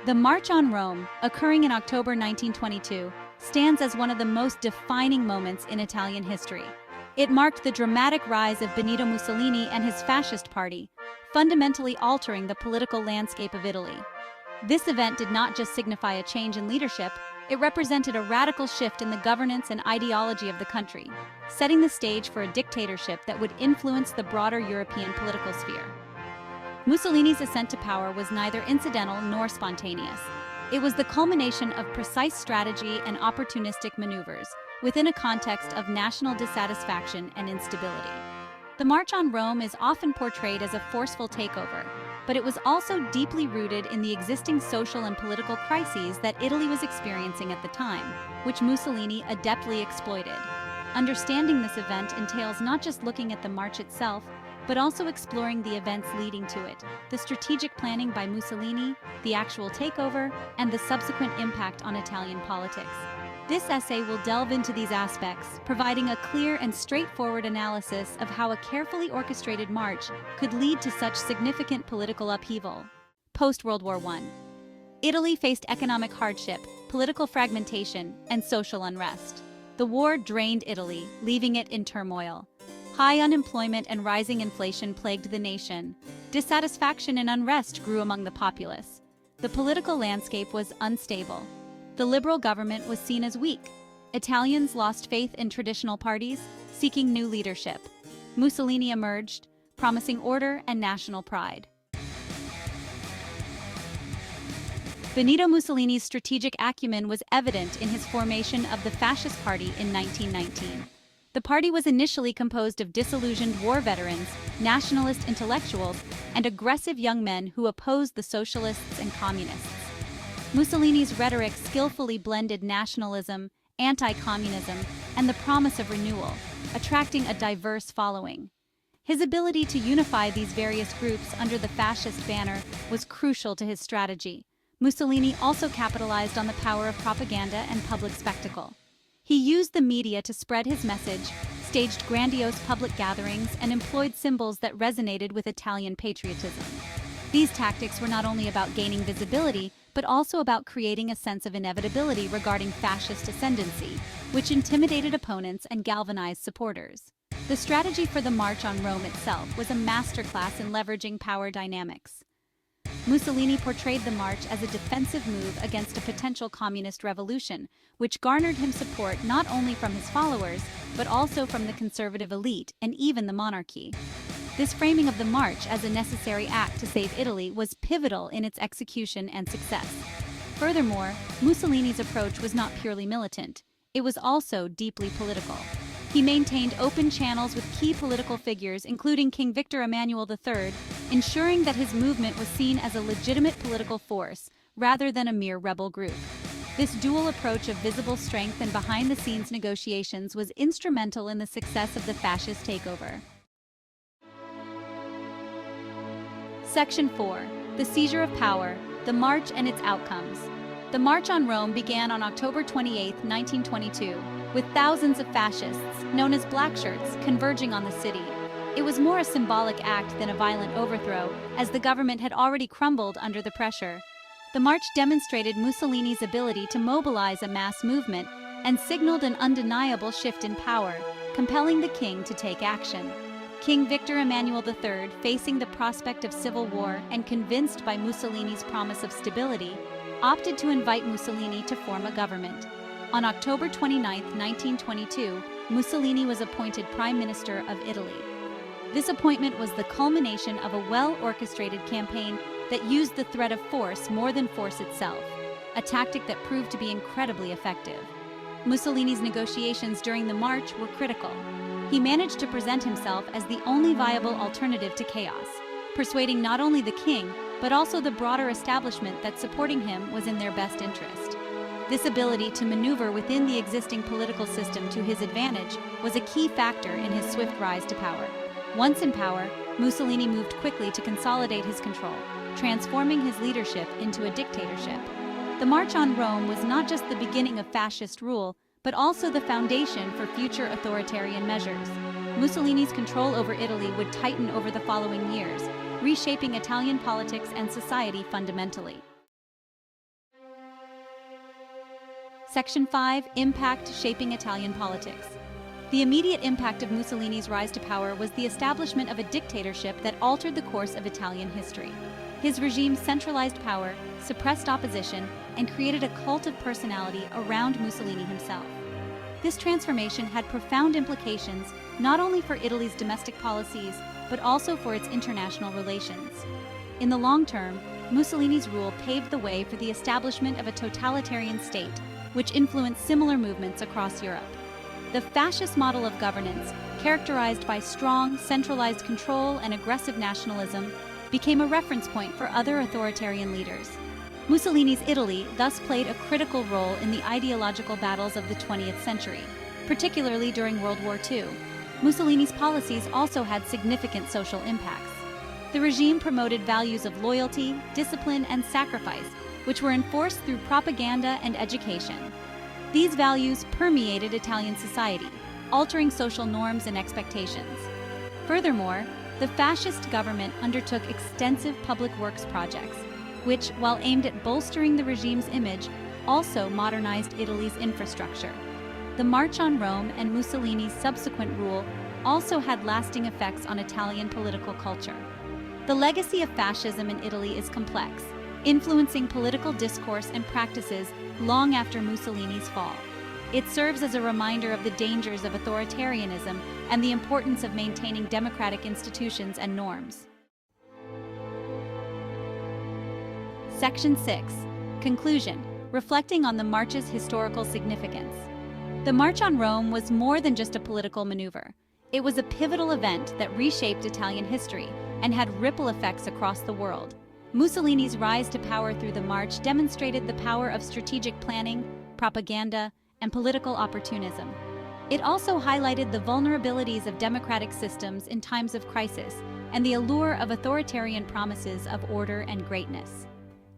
The March on Rome, occurring in October 1922, stands as one of the most defining moments in Italian history. It marked the dramatic rise of Benito Mussolini and his fascist party, fundamentally altering the political landscape of Italy. This event did not just signify a change in leadership, it represented a radical shift in the governance and ideology of the country, setting the stage for a dictatorship that would influence the broader European political sphere. Mussolini's ascent to power was neither incidental nor spontaneous. It was the culmination of precise strategy and opportunistic maneuvers within a context of national dissatisfaction and instability. The March on Rome is often portrayed as a forceful takeover, but it was also deeply rooted in the existing social and political crises that Italy was experiencing at the time, which Mussolini adeptly exploited. Understanding this event entails not just looking at the march itself, but also exploring the events leading to it, the strategic planning by Mussolini, the actual takeover, and the subsequent impact on Italian politics. This essay will delve into these aspects, providing a clear and straightforward analysis of how a carefully orchestrated march could lead to such significant political upheaval. Post-World War I, Italy faced economic hardship, political fragmentation, and social unrest. The war drained Italy, leaving it in turmoil. High unemployment and rising inflation plagued the nation. Dissatisfaction and unrest grew among the populace. The political landscape was unstable. The liberal government was seen as weak. Italians lost faith in traditional parties, seeking new leadership. Mussolini emerged, promising order and national pride. Benito Mussolini's strategic acumen was evident in his formation of the Fascist Party in 1919. The party was initially composed of disillusioned war veterans, nationalist intellectuals, and aggressive young men who opposed the socialists and communists. Mussolini's rhetoric skillfully blended nationalism, anti-communism, and the promise of renewal, attracting a diverse following. His ability to unify these various groups under the fascist banner was crucial to his strategy. Mussolini also capitalized on the power of propaganda and public spectacle. He used the media to spread his message, staged grandiose public gatherings, and employed symbols that resonated with Italian patriotism. These tactics were not only about gaining visibility, but also about creating a sense of inevitability regarding fascist ascendancy, which intimidated opponents and galvanized supporters. The strategy for the March on Rome itself was a masterclass in leveraging power dynamics. Mussolini portrayed the march as a defensive move against a potential communist revolution, which garnered him support not only from his followers, but also from the conservative elite and even the monarchy. This framing of the march as a necessary act to save Italy was pivotal in its execution and success. Furthermore, Mussolini's approach was not purely militant. It was also deeply political. He maintained open channels with key political figures, including King Victor Emmanuel III, ensuring that his movement was seen as a legitimate political force rather than a mere rebel group. This dual approach of visible strength and behind-the-scenes negotiations was instrumental in the success of the fascist takeover. Section 4. The Seizure of Power, the March and its Outcomes. The March on Rome began on October 28, 1922, with thousands of fascists, known as black shirts, converging on the city. It was more a symbolic act than a violent overthrow, as the government had already crumbled under the pressure. The march demonstrated Mussolini's ability to mobilize a mass movement and signaled an undeniable shift in power, compelling the king to take action. King Victor Emmanuel III, facing the prospect of civil war and convinced by Mussolini's promise of stability, opted to invite Mussolini to form a government. On October 29, 1922, Mussolini was appointed Prime Minister of Italy. This appointment was the culmination of a well-orchestrated campaign that used the threat of force more than force itself, a tactic that proved to be incredibly effective. Mussolini's negotiations during the march were critical. He managed to present himself as the only viable alternative to chaos, persuading not only the king, but also the broader establishment that supporting him was in their best interest. This ability to maneuver within the existing political system to his advantage was a key factor in his swift rise to power. Once in power, Mussolini moved quickly to consolidate his control, transforming his leadership into a dictatorship. The March on Rome was not just the beginning of fascist rule, but also the foundation for future authoritarian measures. Mussolini's control over Italy would tighten over the following years, reshaping Italian politics and society fundamentally. Section 5. Impact shaping Italian politics. The immediate impact of Mussolini's rise to power was the establishment of a dictatorship that altered the course of Italian history. His regime centralized power, suppressed opposition, and created a cult of personality around Mussolini himself. This transformation had profound implications not only for Italy's domestic policies, but also for its international relations. In the long term, Mussolini's rule paved the way for the establishment of a totalitarian state, which influenced similar movements across Europe. The fascist model of governance, characterized by strong, centralized control and aggressive nationalism, became a reference point for other authoritarian leaders. Mussolini's Italy thus played a critical role in the ideological battles of the 20th century, particularly during World War II. Mussolini's policies also had significant social impacts. The regime promoted values of loyalty, discipline, and sacrifice, which were enforced through propaganda and education. These values permeated Italian society, altering social norms and expectations. Furthermore, the fascist government undertook extensive public works projects, which, while aimed at bolstering the regime's image, also modernized Italy's infrastructure. The March on Rome and Mussolini's subsequent rule also had lasting effects on Italian political culture. The legacy of fascism in Italy is complex, influencing political discourse and practices long after Mussolini's fall. It serves as a reminder of the dangers of authoritarianism and the importance of maintaining democratic institutions and norms. Section 6. Conclusion. Reflecting on the march's historical significance. The March on Rome was more than just a political maneuver. It was a pivotal event that reshaped Italian history and had ripple effects across the world. Mussolini's rise to power through the march demonstrated the power of strategic planning, propaganda, and political opportunism. It also highlighted the vulnerabilities of democratic systems in times of crisis and the allure of authoritarian promises of order and greatness.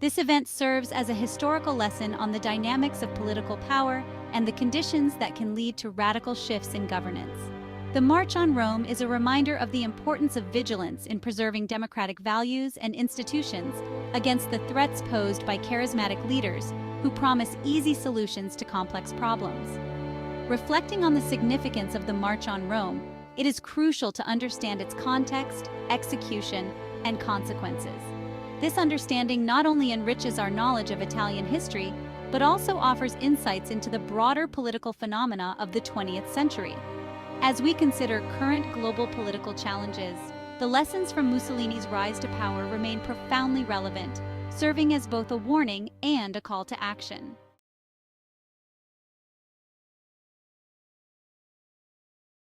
This event serves as a historical lesson on the dynamics of political power and the conditions that can lead to radical shifts in governance. The March on Rome is a reminder of the importance of vigilance in preserving democratic values and institutions against the threats posed by charismatic leaders who promise easy solutions to complex problems. Reflecting on the significance of the March on Rome, it is crucial to understand its context, execution, and consequences. This understanding not only enriches our knowledge of Italian history, but also offers insights into the broader political phenomena of the 20th century. As we consider current global political challenges, the lessons from Mussolini's rise to power remain profoundly relevant, serving as both a warning and a call to action.